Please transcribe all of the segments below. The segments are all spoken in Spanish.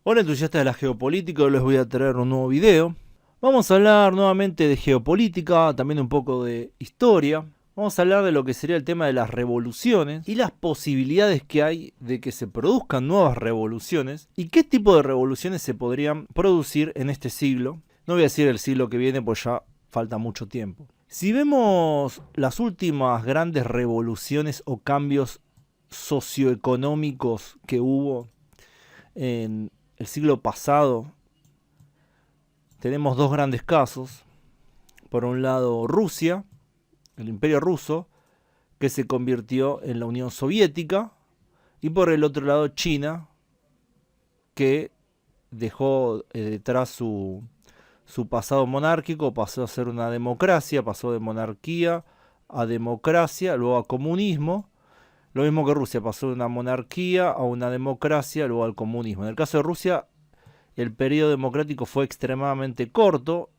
Hola entusiastas de la geopolítica, hoy les voy a traer un nuevo video. Vamos a hablar nuevamente de geopolítica, también un poco de historia. Vamos a hablar de lo que sería el tema de las revoluciones y las posibilidades que hay de que se produzcan nuevas revoluciones y qué tipo de revoluciones se podrían producir en este siglo. No voy a decir el siglo que viene, pues ya falta mucho tiempo. Si vemos las últimas grandes revoluciones o cambios socioeconómicos que hubo en el siglo pasado, tenemos dos grandes casos. Por un lado, Rusia, el Imperio Ruso, que se convirtió en la Unión Soviética, y por el otro lado, China, que dejó detrás su pasado monárquico, pasó a ser una democracia, pasó de monarquía a democracia, luego a comunismo. Lo mismo que Rusia, pasó de una monarquía a una democracia, luego al comunismo. En el caso de Rusia, el periodo democrático fue extremadamente corto.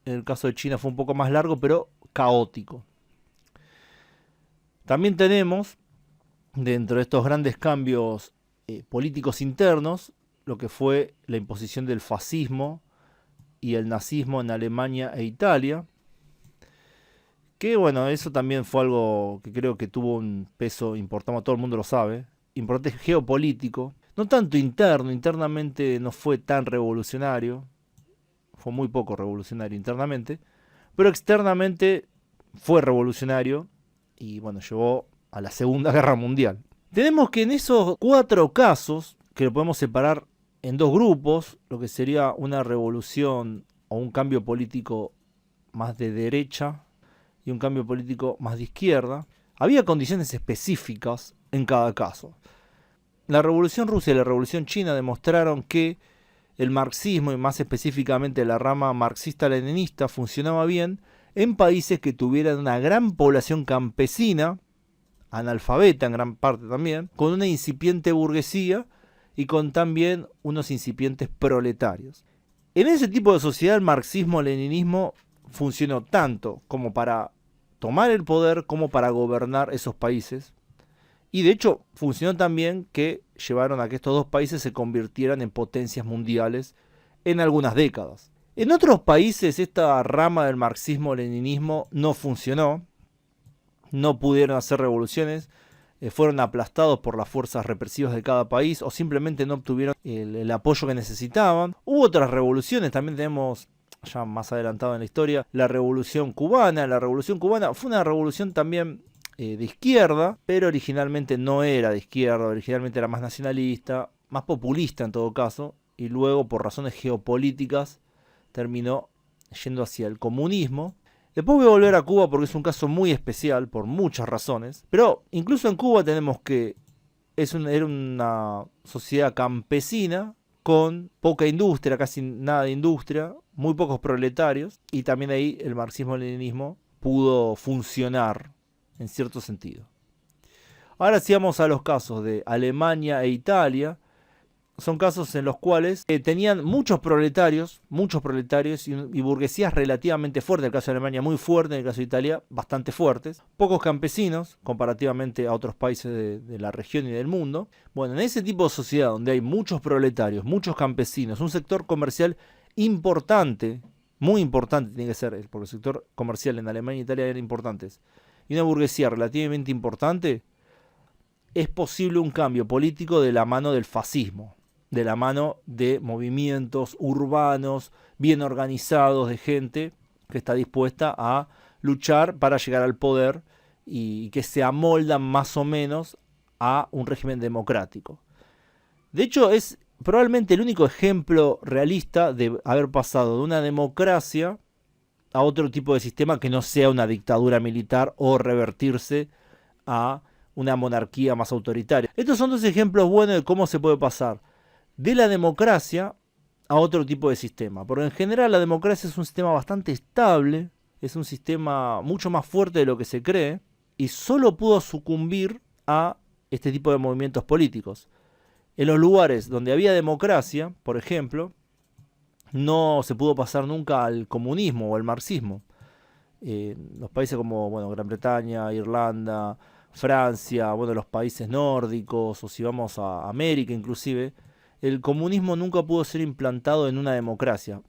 En el caso de China fue un poco más largo, pero caótico. También tenemos, dentro de estos grandes cambios políticos internos, lo que fue la imposición del fascismo y el nazismo en Alemania e Italia. Que bueno, eso también fue algo que creo que tuvo un peso importante, todo el mundo lo sabe, importante geopolítico. No tanto interno, internamente no fue tan revolucionario, fue muy poco revolucionario internamente, pero externamente fue revolucionario y bueno, llevó a la Segunda Guerra Mundial. Tenemos que en esos cuatro casos, que lo podemos separar en dos grupos, lo que sería una revolución o un cambio político más de derecha y un cambio político más de izquierda, había condiciones específicas en cada caso. La Revolución Rusa y la Revolución China demostraron que el marxismo, y más específicamente la rama marxista-leninista, funcionaba bien en países que tuvieran una gran población campesina, analfabeta en gran parte también, con una incipiente burguesía y con también unos incipientes proletarios. En ese tipo de sociedad el marxismo-leninismo funcionó tanto como para tomar el poder como para gobernar esos países. Y de hecho funcionó también que llevaron a que estos dos países se convirtieran en potencias mundiales en algunas décadas. En otros países esta rama del marxismo-leninismo no funcionó, no pudieron hacer revoluciones, fueron aplastados por las fuerzas represivas de cada país o simplemente no obtuvieron el apoyo que necesitaban. Hubo otras revoluciones, también tenemos ya más adelantado en la historia, la revolución cubana. La revolución cubana fue una revolución también de izquierda, pero originalmente no era de izquierda, originalmente era más nacionalista, más populista en todo caso, y luego por razones geopolíticas terminó yendo hacia el comunismo. Después voy a volver a Cuba porque es un caso muy especial por muchas razones, pero incluso en Cuba tenemos que era una sociedad campesina con poca industria, casi nada de industria, muy pocos proletarios, y también ahí el marxismo-leninismo pudo funcionar en cierto sentido. Ahora sí vamos a los casos de Alemania e Italia. Son casos en los cuales tenían muchos proletarios y burguesías relativamente fuertes. En el caso de Alemania muy fuerte, en el caso de Italia bastante fuertes. Pocos campesinos comparativamente a otros países de la región y del mundo. Bueno, en ese tipo de sociedad donde hay muchos proletarios, muchos campesinos, un sector comercial importante, muy importante tiene que ser, porque el sector comercial en Alemania e Italia eran importantes, y una burguesía relativamente importante, es posible un cambio político de la mano del fascismo, de la mano de movimientos urbanos bien organizados, de gente que está dispuesta a luchar para llegar al poder y que se amoldan más o menos a un régimen democrático. De hecho, es probablemente el único ejemplo realista de haber pasado de una democracia a otro tipo de sistema que no sea una dictadura militar o revertirse a una monarquía más autoritaria. Estos son dos ejemplos buenos de cómo se puede pasar de la democracia a otro tipo de sistema. Porque en general la democracia es un sistema bastante estable, es un sistema mucho más fuerte de lo que se cree, y solo pudo sucumbir a este tipo de movimientos políticos. En los lugares donde había democracia, por ejemplo, no se pudo pasar nunca al comunismo o al marxismo. Los países como bueno, Gran Bretaña, Irlanda, Francia, bueno, los países nórdicos, o si vamos a América inclusive, el comunismo nunca pudo ser implantado en una democracia.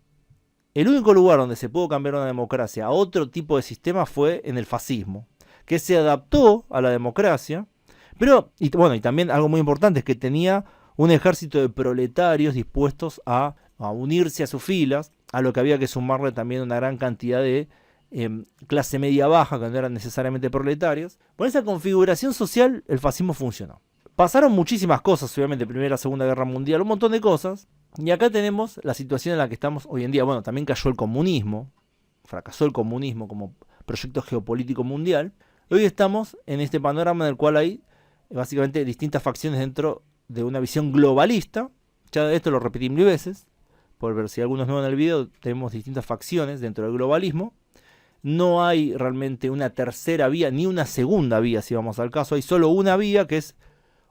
El único lugar donde se pudo cambiar una democracia a otro tipo de sistema fue en el fascismo, que se adaptó a la democracia, pero, y también algo muy importante es que tenía un ejército de proletarios dispuestos a unirse a sus filas, a lo que había que sumarle también una gran cantidad de clase media baja, que no eran necesariamente proletarios. Con esa configuración social, el fascismo funcionó. Pasaron muchísimas cosas, obviamente, Primera, Segunda Guerra Mundial, un montón de cosas. Y acá tenemos la situación en la que estamos hoy en día. Bueno, también cayó el comunismo, fracasó el comunismo como proyecto geopolítico mundial. Hoy estamos en este panorama en el cual hay básicamente distintas facciones dentro de una visión globalista. Ya esto lo repetí mil veces, por ver si algunos no en el video, tenemos distintas facciones dentro del globalismo. No hay realmente una tercera vía, ni una segunda vía, si vamos al caso. Hay solo una vía, que es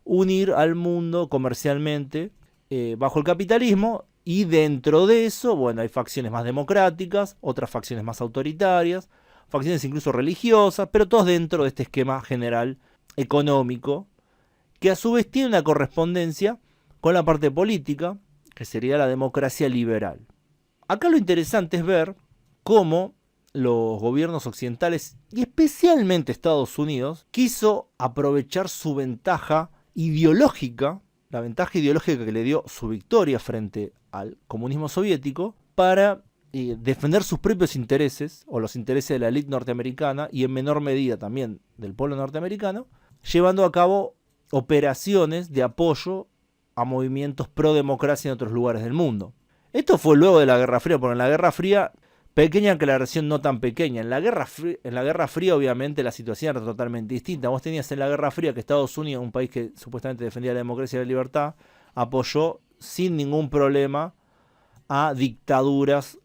unir al mundo comercialmente bajo el capitalismo, y dentro de eso, bueno, hay facciones más democráticas, otras facciones más autoritarias, facciones incluso religiosas, pero todos dentro de este esquema general económico, que a su vez tiene una correspondencia con la parte política, que sería la democracia liberal. Acá lo interesante es ver cómo los gobiernos occidentales, y especialmente Estados Unidos, quiso aprovechar su ventaja ideológica, la ventaja ideológica que le dio su victoria frente al comunismo soviético, para defender sus propios intereses, o los intereses de la élite norteamericana, y en menor medida también del pueblo norteamericano, llevando a cabo operaciones de apoyo a movimientos pro democracia en otros lugares del mundo. Esto fue luego de la Guerra Fría, porque en la Guerra Fría, pequeña aclaración, no tan pequeña, en la Guerra Fría obviamente la situación era totalmente distinta. Vos tenías en la Guerra Fría que Estados Unidos, un país que supuestamente defendía la democracia y la libertad, apoyó sin ningún problema a dictaduras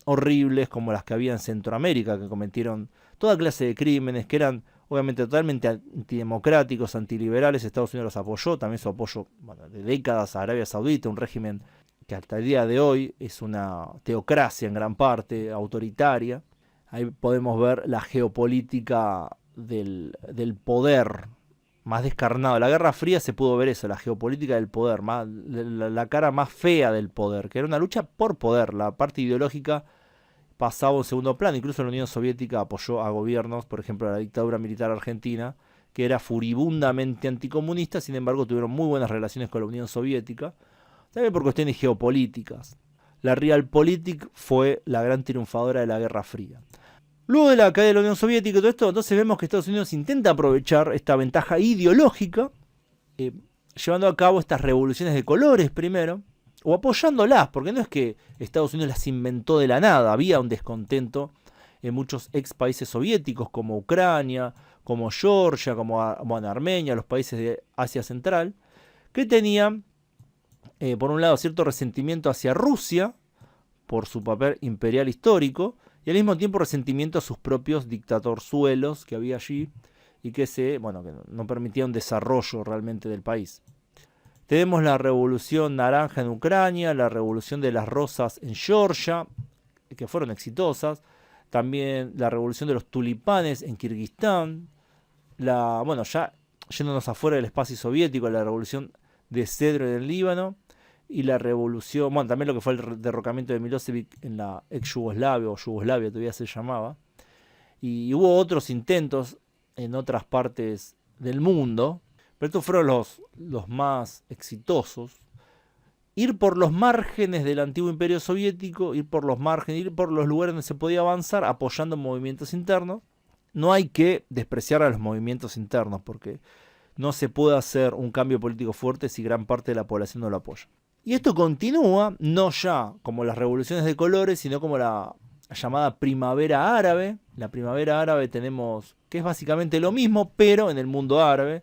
horribles como las que había en Centroamérica, que cometieron toda clase de crímenes, que eran obviamente totalmente antidemocráticos, antiliberales. Estados Unidos los apoyó, también su apoyo de décadas a Arabia Saudita, un régimen que hasta el día de hoy es una teocracia en gran parte, autoritaria. Ahí podemos ver la geopolítica del poder más descarnado. En la Guerra Fría se pudo ver eso, la geopolítica del poder, la cara más fea del poder, que era una lucha por poder. La parte ideológica pasaba en segundo plano. Incluso la Unión Soviética apoyó a gobiernos, por ejemplo, la dictadura militar argentina, que era furibundamente anticomunista, sin embargo tuvieron muy buenas relaciones con la Unión Soviética, también por cuestiones geopolíticas. La Realpolitik fue la gran triunfadora de la Guerra Fría. Luego de la caída de la Unión Soviética y todo esto, entonces vemos que Estados Unidos intenta aprovechar esta ventaja ideológica, llevando a cabo estas revoluciones de colores primero, o apoyándolas, porque no es que Estados Unidos las inventó de la nada, había un descontento en muchos ex países soviéticos como Ucrania, como Georgia, como Armenia, los países de Asia Central, que tenían por un lado cierto resentimiento hacia Rusia por su papel imperial histórico, y al mismo tiempo resentimiento a sus propios dictatorzuelos que había allí, y que que no permitían un desarrollo realmente del país. Tenemos la revolución naranja en Ucrania, la revolución de las rosas en Georgia, que fueron exitosas, también la revolución de los tulipanes en Kirguistán, ya yéndonos afuera del espacio soviético, la revolución de cedro en el Líbano, y la revolución, también lo que fue el derrocamiento de Milosevic en la ex Yugoslavia, o Yugoslavia todavía se llamaba, y hubo otros intentos en otras partes del mundo, pero estos fueron los más exitosos. Ir por los márgenes del antiguo imperio soviético, ir por los lugares donde se podía avanzar, apoyando movimientos internos. No hay que despreciar a los movimientos internos, porque no se puede hacer un cambio político fuerte si gran parte de la población no lo apoya. Y esto continúa, no ya como las revoluciones de colores, sino como la llamada primavera árabe. La primavera árabe tenemos, que es básicamente lo mismo, pero en el mundo árabe.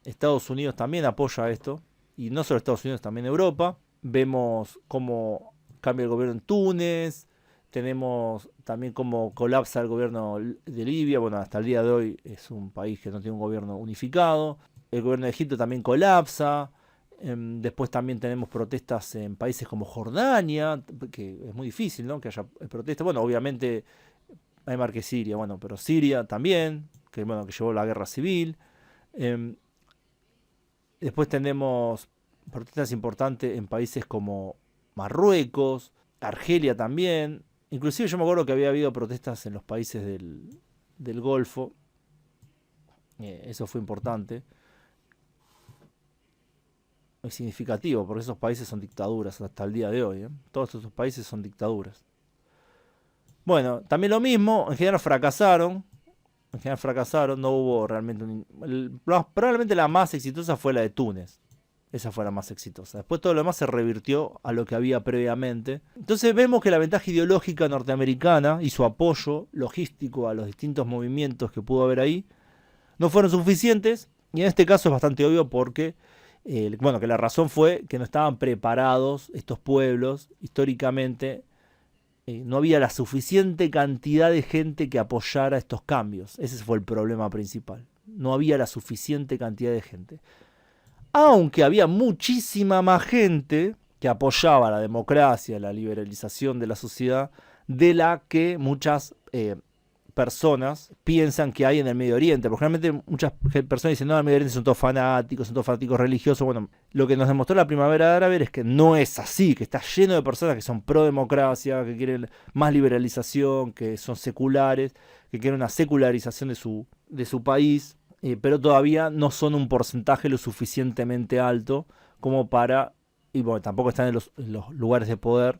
Estados Unidos también apoya esto, y no solo Estados Unidos, también Europa. Vemos cómo cambia el gobierno en Túnez, tenemos también cómo colapsa el gobierno de Libia. Hasta el día de hoy es un país que no tiene un gobierno unificado. El gobierno de Egipto también colapsa. Después también tenemos protestas en países como Jordania, que es muy difícil, ¿no?, que haya protestas. Obviamente hay más que Siria, pero Siria también, que llevó la guerra civil. Después tenemos protestas importantes en países como Marruecos, Argelia también. Inclusive yo me acuerdo que había habido protestas en los países del Golfo. Eso fue importante. Es significativo, porque esos países son dictaduras hasta el día de hoy. Todos esos países son dictaduras. Bueno, también lo mismo, en general fracasaron. No hubo realmente probablemente la más exitosa fue la de Túnez. Esa fue la más exitosa. Después todo lo demás se revirtió a lo que había previamente. Entonces vemos que la ventaja ideológica norteamericana y su apoyo logístico a los distintos movimientos que pudo haber ahí no fueron suficientes. Y en este caso es bastante obvio porque, que la razón fue que no estaban preparados estos pueblos históricamente. No había la suficiente cantidad de gente que apoyara estos cambios. Ese fue el problema principal. No había la suficiente cantidad de gente. Aunque había muchísima más gente que apoyaba la democracia, la liberalización de la sociedad, de la que muchas personas piensan que hay en el Medio Oriente. Porque realmente muchas personas dicen, no, en el Medio Oriente son todos fanáticos religiosos. Bueno, lo que nos demostró la primavera árabe es que no es así, que está lleno de personas que son pro democracia, que quieren más liberalización, que son seculares, que quieren una secularización de su país, pero todavía no son un porcentaje lo suficientemente alto como para, y bueno, tampoco están en los lugares de poder,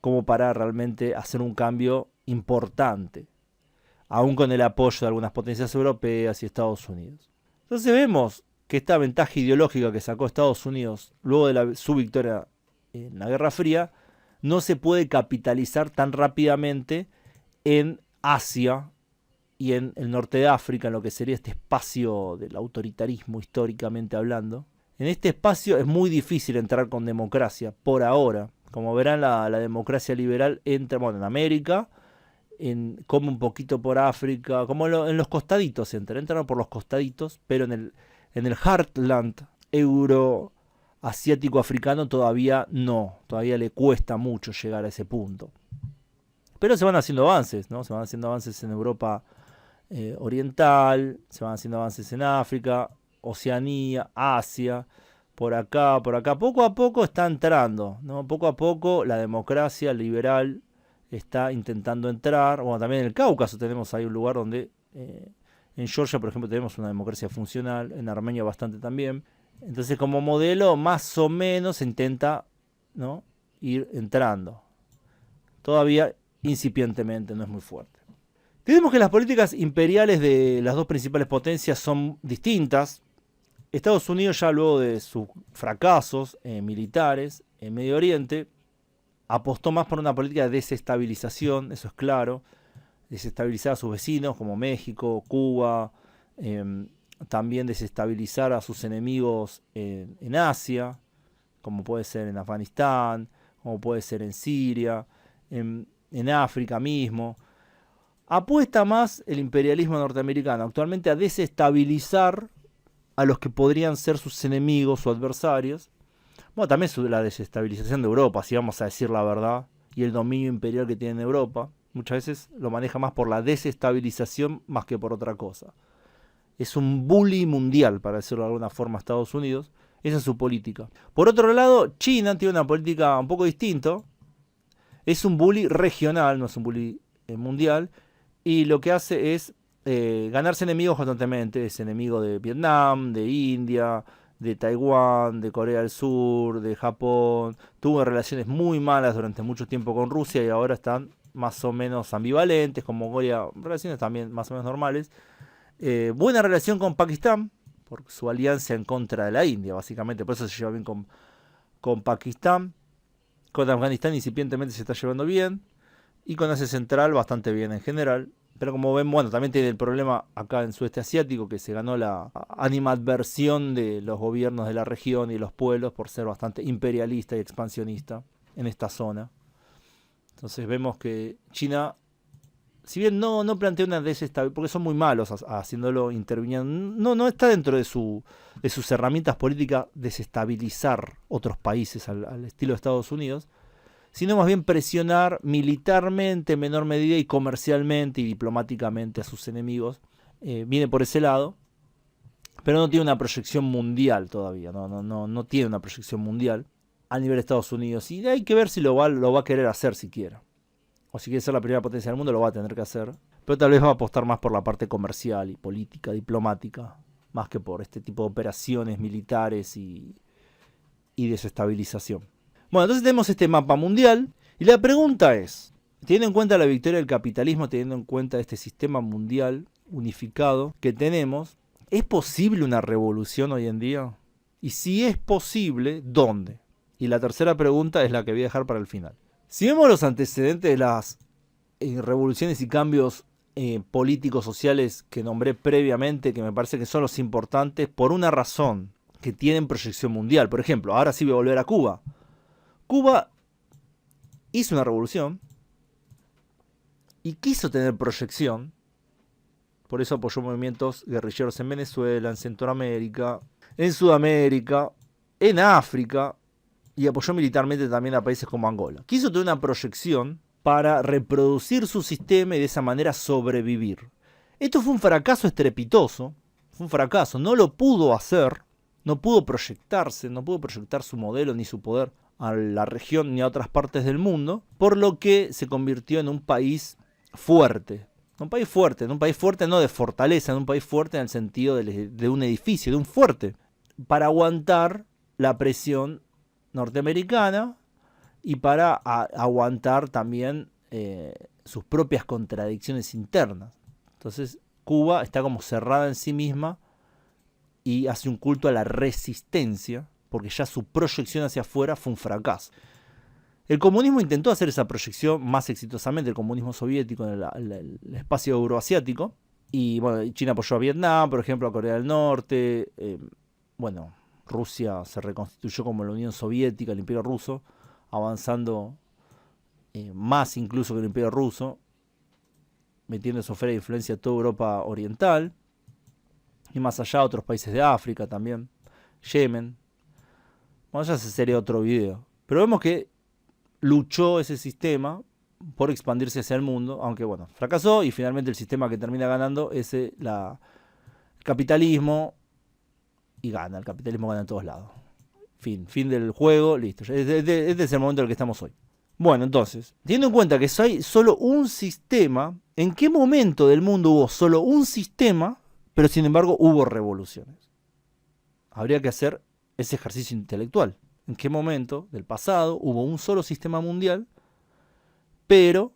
como para realmente hacer un cambio importante, aún con el apoyo de algunas potencias europeas y Estados Unidos. Entonces vemos que esta ventaja ideológica que sacó Estados Unidos luego de su victoria en la Guerra Fría no se puede capitalizar tan rápidamente en Asia y en el norte de África, en lo que sería este espacio del autoritarismo históricamente hablando. En este espacio es muy difícil entrar con democracia, por ahora. Como verán, la democracia liberal entra, bueno, en América, como un poquito por África, como en los costaditos entran por los costaditos, pero en el heartland euroasiático africano todavía no, todavía le cuesta mucho llegar a ese punto. Pero se van haciendo avances, ¿no? Se van haciendo avances en Europa oriental, se van haciendo avances en África, Oceanía, Asia, por acá. Poco a poco está entrando, ¿no? Poco a poco la democracia liberal está intentando entrar. Bueno, también en el Cáucaso tenemos ahí un lugar donde, en Georgia, por ejemplo, tenemos una democracia funcional, en Armenia bastante también. Entonces, como modelo, más o menos se intenta, ¿no?, ir entrando. Todavía incipientemente, no es muy fuerte. Tenemos que las políticas imperiales de las dos principales potencias son distintas. Estados Unidos, ya luego de sus fracasos militares en Medio Oriente, apostó más por una política de desestabilización, eso es claro, desestabilizar a sus vecinos como México, Cuba, también desestabilizar a sus enemigos en Asia, como puede ser en Afganistán, como puede ser en Siria, en África mismo. Apuesta más el imperialismo norteamericano actualmente a desestabilizar a los que podrían ser sus enemigos o adversarios. Bueno, también la desestabilización de Europa, si vamos a decir la verdad, y el dominio imperial que tiene en Europa, muchas veces lo maneja más por la desestabilización más que por otra cosa. Es un bully mundial, para decirlo de alguna forma, Estados Unidos. Esa es su política. Por otro lado, China tiene una política un poco distinta. Es un bully regional, no es un bully mundial. Y lo que hace es ganarse enemigos constantemente. Es enemigo de Vietnam, de India, de Taiwán, de Corea del Sur, de Japón. Tuvo relaciones muy malas durante mucho tiempo con Rusia y ahora están más o menos ambivalentes, con Mongolia, relaciones también más o menos normales. Buena relación con Pakistán, por su alianza en contra de la India, básicamente, por eso se lleva bien con Pakistán. Con Afganistán incipientemente se está llevando bien. Y con Asia Central bastante bien en general. Pero como ven, bueno, también tiene el problema acá en Sudeste Asiático, que se ganó la animadversión de los gobiernos de la región y los pueblos por ser bastante imperialista y expansionista en esta zona. Entonces vemos que China, si bien no plantea una desestabilización, porque son muy malos haciéndolo, interviniendo, no está dentro de sus herramientas políticas desestabilizar otros países al estilo de Estados Unidos, sino más bien presionar militarmente en menor medida y comercialmente y diplomáticamente a sus enemigos. Viene por ese lado, pero no tiene una proyección mundial todavía, no tiene una proyección mundial a nivel de Estados Unidos. Y hay que ver si lo va a querer hacer siquiera. O si quiere ser la primera potencia del mundo, lo va a tener que hacer. Pero tal vez va a apostar más por la parte comercial y política, diplomática, más que por este tipo de operaciones militares y desestabilización. Bueno, entonces tenemos este mapa mundial. Y la pregunta es, teniendo en cuenta la victoria del capitalismo, teniendo en cuenta este sistema mundial unificado que tenemos, ¿es posible una revolución hoy en día? Y si es posible, ¿dónde? Y la tercera pregunta es la que voy a dejar para el final. Si vemos los antecedentes de las revoluciones y cambios políticos, sociales que nombré previamente, que me parece que son los importantes por una razón, que tienen proyección mundial. Por ejemplo, ahora sí voy a volver a Cuba. Cuba hizo una revolución y quiso tener proyección. Por eso apoyó movimientos guerrilleros en Venezuela, en Centroamérica, en Sudamérica, en África, y apoyó militarmente también a países como Angola. Quiso tener una proyección para reproducir su sistema y de esa manera sobrevivir. Esto fue un fracaso estrepitoso, fue un fracaso, no lo pudo hacer, no pudo proyectarse, no pudo proyectar su modelo ni su poder a la región ni a otras partes del mundo, por lo que se convirtió en un país fuerte. Un país fuerte no de fortaleza, en un país fuerte en el sentido de un edificio, de un fuerte, para aguantar la presión norteamericana y para aguantar también sus propias contradicciones internas. Entonces Cuba está como cerrada en sí misma y hace un culto a la resistencia, porque ya su proyección hacia afuera fue un fracaso. El comunismo intentó hacer esa proyección más exitosamente, el comunismo soviético en el espacio euroasiático. Y bueno, China apoyó a Vietnam, por ejemplo, a Corea del Norte. Rusia se reconstituyó como la Unión Soviética, el Imperio Ruso, avanzando más incluso que el Imperio Ruso, metiendo en su esfera de influencia a toda Europa Oriental. Y más allá, otros países de África también, Yemen. Bueno, ya ese sería otro video. Pero vemos que luchó ese sistema por expandirse hacia el mundo, aunque bueno, fracasó y finalmente el sistema que termina ganando es el capitalismo y gana, el capitalismo gana en todos lados. Fin del juego, listo. Este es el momento en el que estamos hoy. Bueno, entonces, teniendo en cuenta que hay solo un sistema, ¿en qué momento del mundo hubo solo un sistema, pero sin embargo hubo revoluciones? Habría que hacer ese ejercicio intelectual. ¿En qué momento del pasado hubo un solo sistema mundial, pero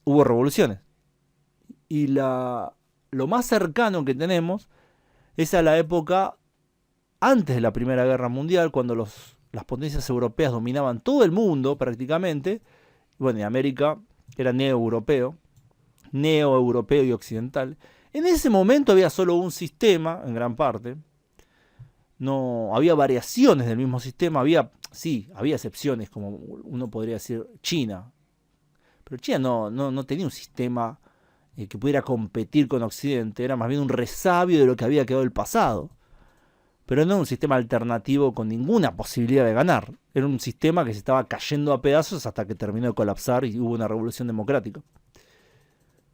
hubo revoluciones? Y lo más cercano que tenemos es a la época antes de la Primera Guerra Mundial, cuando las potencias europeas dominaban todo el mundo prácticamente. Bueno, y América era neo-europeo y occidental. En ese momento había solo un sistema, en gran parte. No había variaciones del mismo sistema, había excepciones, como uno podría decir China. Pero China no tenía un sistema que pudiera competir con Occidente, era más bien un resabio de lo que había quedado del pasado. Pero no un sistema alternativo con ninguna posibilidad de ganar. Era un sistema que se estaba cayendo a pedazos hasta que terminó de colapsar y hubo una revolución democrática.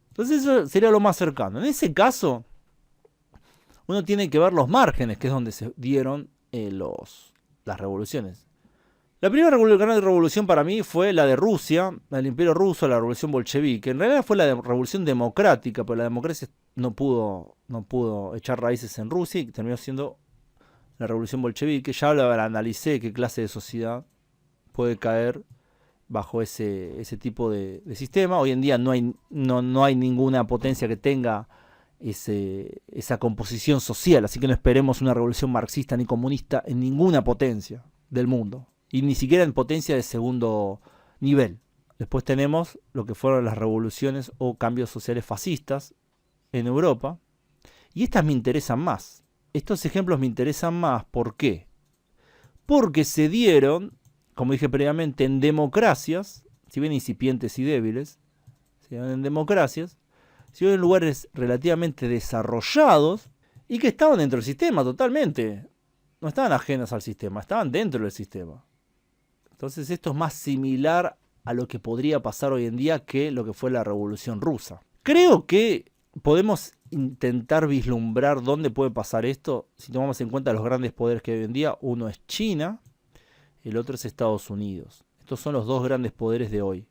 Entonces eso sería lo más cercano. En ese caso, uno tiene que ver los márgenes, que es donde se dieron las revoluciones. La primera gran revolución para mí fue la de Rusia, el Imperio Ruso, la revolución bolchevique. En realidad fue la revolución democrática, pero la democracia no pudo echar raíces en Rusia y terminó siendo la revolución bolchevique. Ya analicé qué clase de sociedad puede caer bajo ese tipo de sistema. Hoy en día no hay ninguna potencia que tenga esa composición social, así que no esperemos una revolución marxista ni comunista en ninguna potencia del mundo, y ni siquiera en potencia de segundo nivel. Después tenemos lo que fueron las revoluciones o cambios sociales fascistas en Europa, y estas me interesan más. Estos ejemplos me interesan más, ¿por qué? Porque se dieron, como dije previamente, en democracias, si bien incipientes y débiles, se dieron en democracias, se dieron en lugares relativamente desarrollados y que estaban dentro del sistema totalmente. No estaban ajenos al sistema, estaban dentro del sistema. Entonces esto es más similar a lo que podría pasar hoy en día que lo que fue la Revolución Rusa. Creo que podemos intentar vislumbrar dónde puede pasar esto, si tomamos en cuenta los grandes poderes que hay hoy en día, uno es China, el otro es Estados Unidos. Estos son los dos grandes poderes de hoy.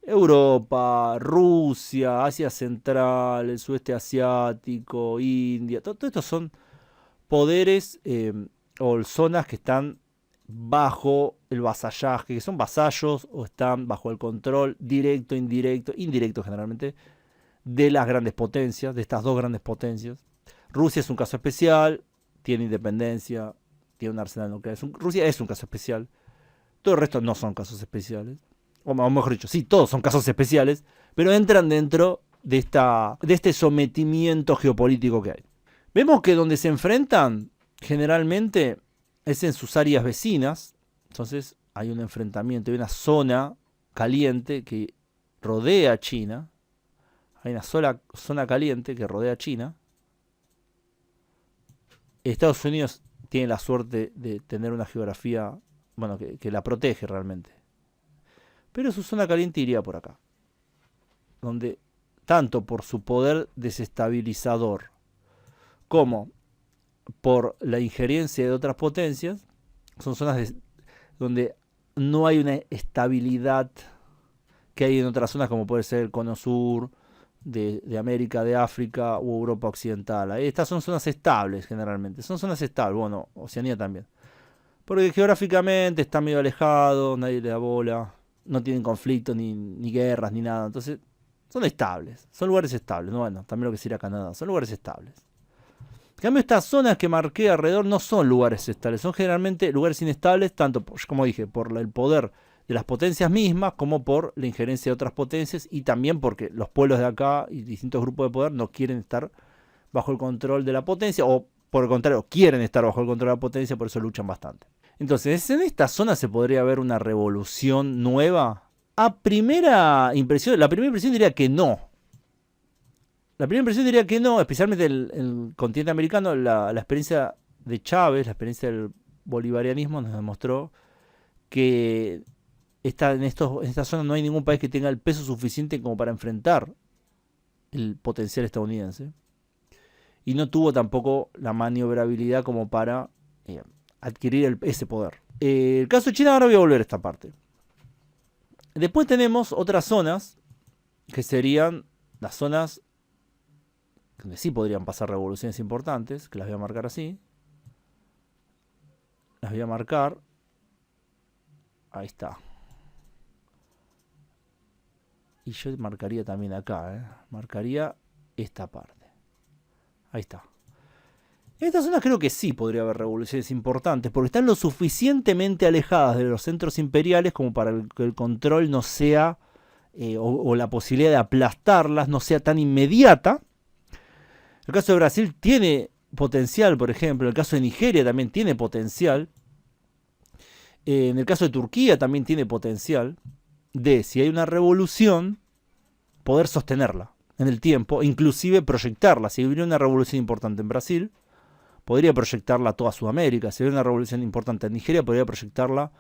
Europa, Rusia, Asia Central, el sudeste asiático, India, todo estos son poderes o zonas que están bajo el vasallaje, que son vasallos o están bajo el control directo, indirecto generalmente, de las grandes potencias, de estas dos grandes potencias. Rusia es un caso especial, tiene independencia, tiene un arsenal nuclear. Rusia es un caso especial. Todo el resto no son casos especiales. O mejor dicho, sí, todos son casos especiales, pero entran dentro de este sometimiento geopolítico que hay. Vemos que donde se enfrentan, generalmente, es en sus áreas vecinas. Entonces hay un enfrentamiento, hay una zona caliente que rodea a China. Hay una sola zona caliente que rodea a China. Estados Unidos tiene la suerte de tener una geografía, bueno, que la protege realmente. Pero su zona caliente iría por acá, donde tanto por su poder desestabilizador como por la injerencia de otras potencias, son zonas donde no hay una estabilidad que hay en otras zonas, como puede ser el Cono Sur de América, de África u Europa Occidental. Estas son zonas estables generalmente, son zonas estables, bueno, Oceanía también. Porque geográficamente está medio alejado, nadie le da bola, no tienen conflictos, ni guerras, ni nada. Entonces, son estables, son lugares estables. No, bueno, también lo que sería Canadá, son lugares estables. En cambio, estas zonas que marqué alrededor no son lugares estables, son generalmente lugares inestables, tanto, como dije, por el poder de las potencias mismas, como por la injerencia de otras potencias, y también porque los pueblos de acá y distintos grupos de poder no quieren estar bajo el control de la potencia, o por el contrario, quieren estar bajo el control de la potencia, por eso luchan bastante. Entonces, en esta zona se podría ver una revolución nueva. La primera impresión diría que no. La primera impresión diría que no, especialmente el continente americano. La experiencia de Chávez, la experiencia del bolivarianismo nos demostró que en esta zona no hay ningún país que tenga el peso suficiente como para enfrentar el potencial estadounidense. Y no tuvo tampoco la maniobrabilidad como para adquirir ese poder. El caso de China, ahora voy a volver a esta parte. Después tenemos otras zonas que serían las zonas donde sí podrían pasar revoluciones importantes, que las voy a marcar así. Las voy a marcar. Ahí está. Y yo marcaría también acá, marcaría esta parte. Ahí está. En estas zonas creo que sí podría haber revoluciones importantes, porque están lo suficientemente alejadas de los centros imperiales como para que el control no sea, o la posibilidad de aplastarlas no sea tan inmediata. El caso de Brasil tiene potencial, por ejemplo. El caso de Nigeria también tiene potencial. En el caso de Turquía también tiene potencial de, si hay una revolución, poder sostenerla en el tiempo, inclusive proyectarla. Si hubiera una revolución importante en Brasil, podría proyectarla a toda Sudamérica. Si hubiera una revolución importante en Nigeria, podría proyectarla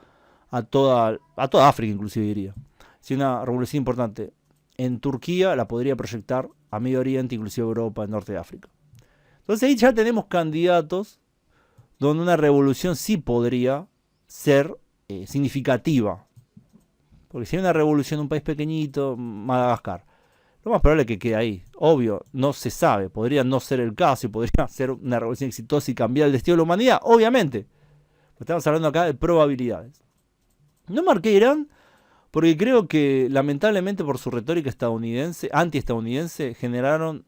a toda África, inclusive diría. Si una revolución importante en Turquía, la podría proyectar a Medio Oriente, inclusive Europa, Norte de África. Entonces ahí ya tenemos candidatos donde una revolución sí podría ser significativa. Porque si hay una revolución en un país pequeñito, Madagascar, lo más probable es que quede ahí. Obvio, no se sabe. Podría no ser el caso y podría ser una revolución exitosa y cambiar el destino de la humanidad, obviamente. Estamos hablando acá de probabilidades. No marqué Irán porque creo que, lamentablemente, por su retórica anti-estadounidense, generaron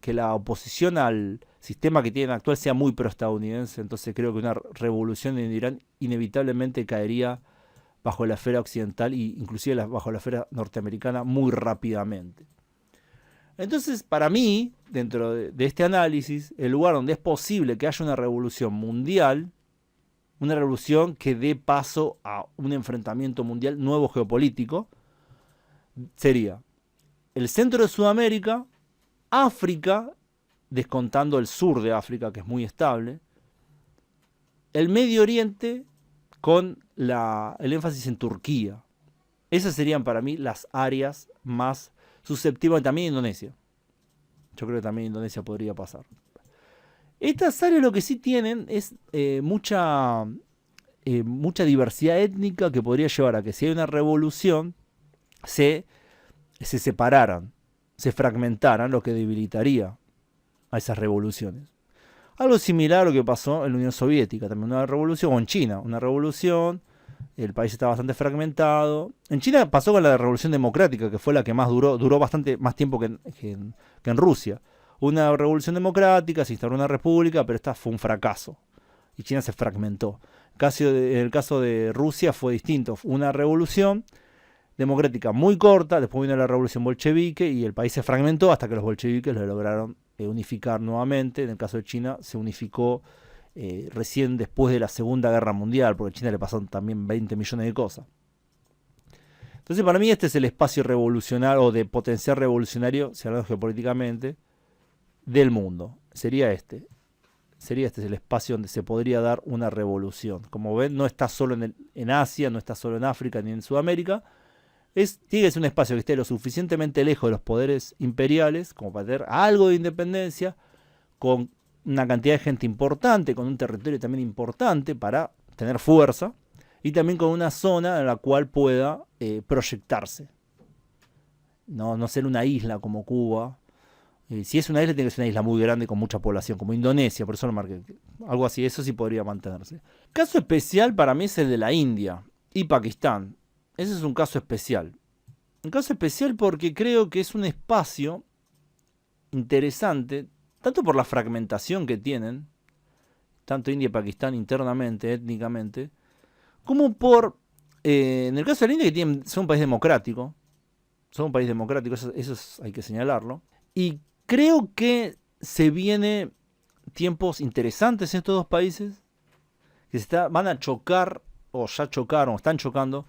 que la oposición al sistema que tienen actual sea muy pro-estadounidense. Entonces creo que una revolución en Irán inevitablemente caería bajo la esfera occidental e inclusive bajo la esfera norteamericana muy rápidamente. Entonces, para mí, dentro de este análisis, el lugar donde es posible que haya una revolución mundial, una revolución que dé paso a un enfrentamiento mundial nuevo geopolítico, sería el centro de Sudamérica, África, descontando el sur de África, que es muy estable, el Medio Oriente con el énfasis en Turquía. Esas serían para mí las áreas más susceptibles, también Indonesia. Yo creo que también Indonesia podría pasar. Estas áreas lo que sí tienen es mucha diversidad étnica que podría llevar a que si hay una revolución se separaran, se fragmentaran, lo que debilitaría a esas revoluciones. Algo similar a lo que pasó en la Unión Soviética, también una revolución, o en China, una revolución, el país está bastante fragmentado. En China pasó con la revolución democrática, que fue la que más duró bastante más tiempo que en Rusia. Una revolución democrática, se instauró una república, pero esta fue un fracaso. Y China se fragmentó. En el caso de Rusia fue distinto. Una revolución democrática muy corta, después vino la revolución bolchevique y el país se fragmentó hasta que los bolcheviques lo lograron unificar nuevamente. En el caso de China se unificó recién después de la Segunda Guerra Mundial, porque a China le pasaron también 20 millones de cosas. Entonces para mí este es el espacio revolucionario o de potencial revolucionario, si hablamos geopolíticamente, del mundo. Sería este es el espacio donde se podría dar una revolución. Como ven, no está solo en Asia, no está solo en África ni en Sudamérica. Tiene que ser un espacio que esté lo suficientemente lejos de los poderes imperiales como para tener algo de independencia, con una cantidad de gente importante, con un territorio también importante para tener fuerza, y también con una zona en la cual pueda proyectarse. No ser una isla como Cuba. Si es una isla, tiene que ser una isla muy grande con mucha población, como Indonesia, por eso lo marqué. Algo así, eso sí podría mantenerse. Caso especial para mí es el de la India y Pakistán. Ese es un caso especial. Un caso especial porque creo que es un espacio interesante, tanto por la fragmentación que tienen, tanto India y Pakistán internamente, étnicamente, como por, en el caso de la India, que son un país democrático. Son un país democrático, hay que señalarlo. Y creo que se vienen tiempos interesantes en estos dos países, que van a chocar, o ya chocaron, o están chocando,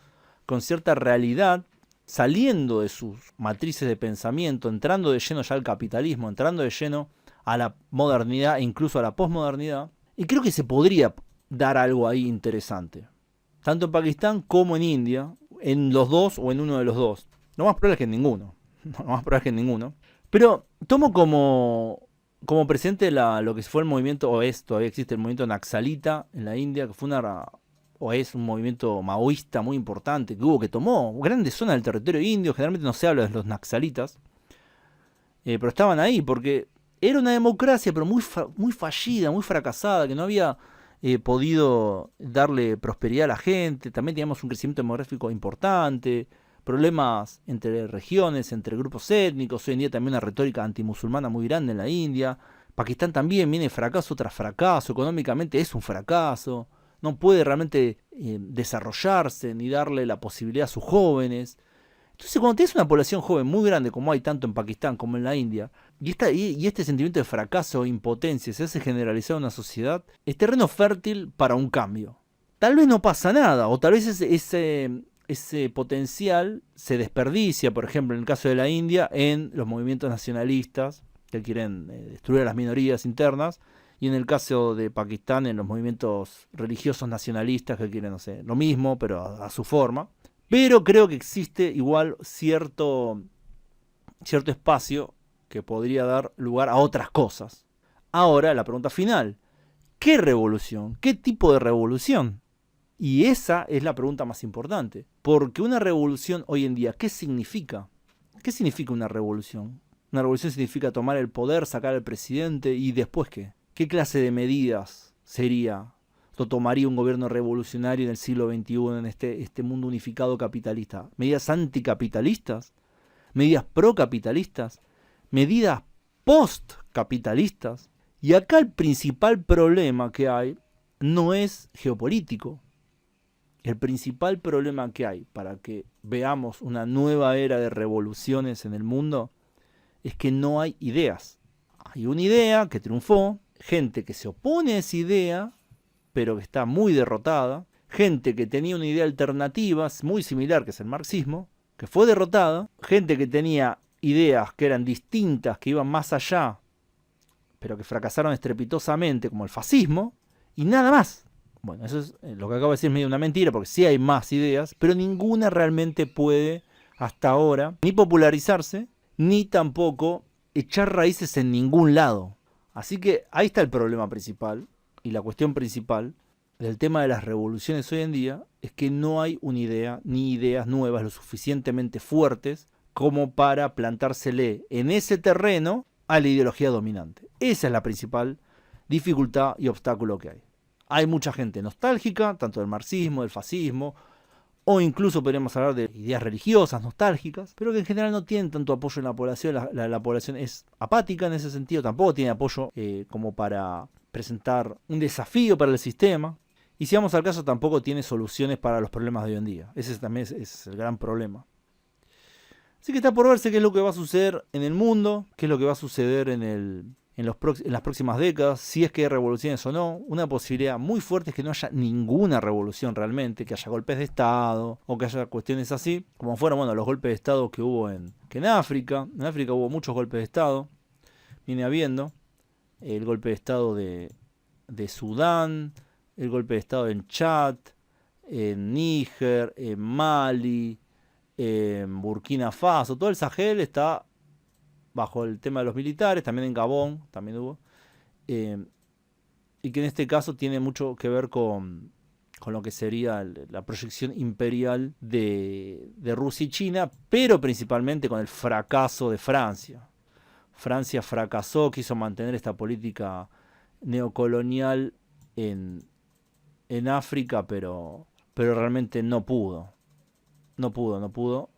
con cierta realidad, saliendo de sus matrices de pensamiento, entrando de lleno ya al capitalismo, entrando de lleno a la modernidad e incluso a la posmodernidad. Y creo que se podría dar algo ahí interesante, tanto en Pakistán como en India, en los dos o en uno de los dos. Lo más probable es que en ninguno. Lo más probable es que en ninguno. Pero tomo como presente lo que fue el movimiento, todavía existe el movimiento Naxalita en la India, que fue es un movimiento maoísta muy importante, que tomó grandes zonas del territorio indio. Generalmente no se habla de los naxalitas, pero estaban ahí porque era una democracia, pero muy fallida, muy fracasada, que no había podido darle prosperidad a la gente. También teníamos un crecimiento demográfico importante, problemas entre regiones, entre grupos étnicos. Hoy en día también una retórica antimusulmana muy grande en la India. Pakistán también viene fracaso tras fracaso, económicamente es un fracaso, no puede realmente desarrollarse ni darle la posibilidad a sus jóvenes. Entonces cuando tienes una población joven muy grande, como hay tanto en Pakistán como en la India, y este sentimiento de fracaso o impotencia se hace generalizado en una sociedad, es terreno fértil para un cambio. Tal vez no pasa nada, o tal vez ese potencial se desperdicia, por ejemplo, en el caso de la India, en los movimientos nacionalistas que quieren destruir a las minorías internas, y en el caso de Pakistán, en los movimientos religiosos nacionalistas que quieren, no sé, lo mismo, pero a su forma. Pero creo que existe igual cierto espacio que podría dar lugar a otras cosas. Ahora, la pregunta final: ¿qué revolución? ¿Qué tipo de revolución? Y esa es la pregunta más importante. Porque una revolución hoy en día, ¿qué significa? ¿Qué significa una revolución? Una revolución significa tomar el poder, sacar al presidente, ¿y después qué? ¿Qué clase de medidas lo tomaría un gobierno revolucionario en el siglo XXI, en este mundo unificado capitalista? ¿Medidas anticapitalistas? ¿Medidas procapitalistas? ¿Medidas postcapitalistas? Y acá el principal problema que hay no es geopolítico. El principal problema que hay para que veamos una nueva era de revoluciones en el mundo es que no hay ideas. Hay una idea que triunfó, gente que se opone a esa idea, pero que está muy derrotada, gente que tenía una idea alternativa, muy similar, que es el marxismo, que fue derrotada, gente que tenía ideas que eran distintas, que iban más allá, pero que fracasaron estrepitosamente, como el fascismo, y nada más. Bueno, eso es lo que acabo de decir, es medio una mentira, porque sí hay más ideas, pero ninguna realmente puede, hasta ahora, ni popularizarse, ni tampoco echar raíces en ningún lado. Así que ahí está el problema principal y la cuestión principal del tema de las revoluciones hoy en día es que no hay una idea ni ideas nuevas lo suficientemente fuertes como para plantársele en ese terreno a la ideología dominante. Esa es la principal dificultad y obstáculo que hay. Hay mucha gente nostálgica, tanto del marxismo, del fascismo, o incluso podríamos hablar de ideas religiosas nostálgicas, pero que en general no tienen tanto apoyo en la población. La población es apática en ese sentido, tampoco tiene apoyo como para presentar un desafío para el sistema. Y si vamos al caso, tampoco tiene soluciones para los problemas de hoy en día. Ese también es el gran problema. Así que está por verse qué es lo que va a suceder en el mundo, qué es lo que va a suceder en las próximas décadas, si es que hay revoluciones o no. Una posibilidad muy fuerte es que no haya ninguna revolución realmente, que haya golpes de Estado o que haya cuestiones así, como fueron los golpes de Estado que hubo en África. En África hubo muchos golpes de Estado, viene habiendo el golpe de Estado de Sudán, el golpe de Estado en Chad, en Níger, en Mali, en Burkina Faso. Todo el Sahel está bajo el tema de los militares, también en Gabón también hubo, y que en este caso tiene mucho que ver con lo que sería la proyección imperial de Rusia y China, pero principalmente con el fracaso de Francia. Francia fracasó, quiso mantener esta política neocolonial en África, pero realmente no pudo. No pudo,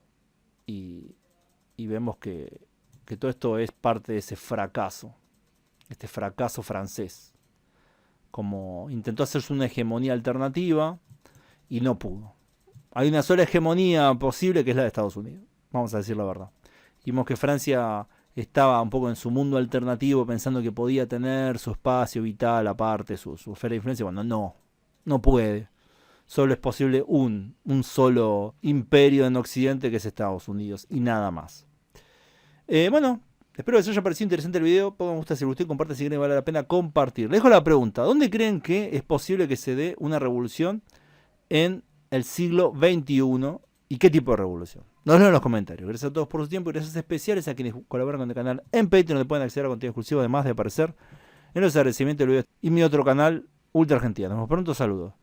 y vemos que todo esto es parte de ese fracaso, este fracaso francés. Como intentó hacerse una hegemonía alternativa y no pudo. Hay una sola hegemonía posible que es la de Estados Unidos, vamos a decir la verdad. Vimos que Francia estaba un poco en su mundo alternativo pensando que podía tener su espacio vital aparte, su esfera de influencia. Bueno, no puede. Solo es posible un solo imperio en Occidente, que es Estados Unidos, y nada más. Bueno, espero que les haya parecido interesante el video. Pongan me gusta si les gustó y compartan si creen que vale la pena compartir. Les dejo la pregunta: ¿dónde creen que es posible que se dé una revolución en el siglo XXI? ¿Y qué tipo de revolución? Nos leo en los comentarios. Gracias a todos por su tiempo y gracias especiales a quienes colaboran con el canal en Patreon, donde pueden acceder a contenido exclusivo, además de aparecer en los agradecimientos del video y mi otro canal, Ultra Argentina. Nos vemos pronto, saludos.